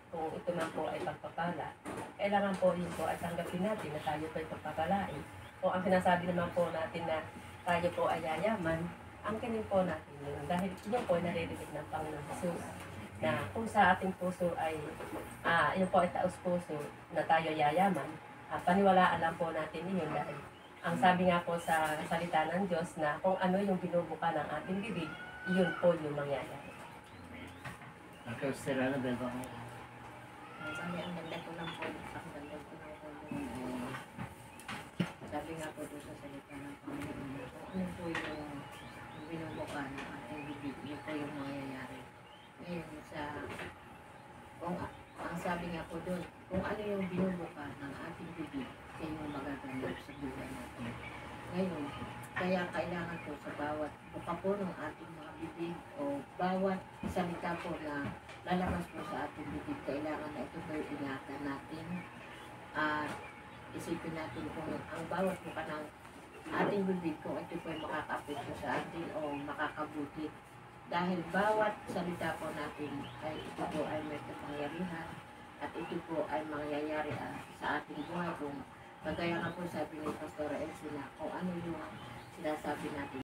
kung ito man po ay pagpapala, kailangan po yun po ay tanggapin natin na tayo po ay pagpapalain. Kung ang sinasabi naman po natin na tayo po ay yayaman, ang kinin po natin yun. Dahil yun po ay naririnig ng Panginoon Jesus na kung sa ating puso ay yun po ay taos-puso na tayo yayaman, paniwalaan lang po natin yun dahil ang sabi nga po sa salita ng Diyos na kung ano yung binubuka ng ating bibig, yun po yung mangyayari. Ako, sila na ba ba? Sabi, ang ganda ko ng polo. Ang ganda ko ng polo. Sabi nga po doon sa salita ng Panginoon, kung ano po yung binubuka ng ating bibig, yun po yung mangyayari. Ngayon, ang sabi nga po doon, kung ano yung binubuka ng ating bibig, yan yung magaganap sa buhay natin. Ngayon, kaya kailangan po sa bawat buka po ng ating mga bibig o bawat salita po na lalabas po sa ating bibig, kailangan na ito po yung ingatan natin at isipin natin kung ang bawat buka ng ating bibig kung ito po ay makakapit sa atin o makakabuti. Dahil bawat salita po natin ay ito po ay may kapangyarihan at ito po ay mangyayari sa ating buhay kung kagaya nga po sabi ni Pastora Elsie na kung ano yung sinasabi natin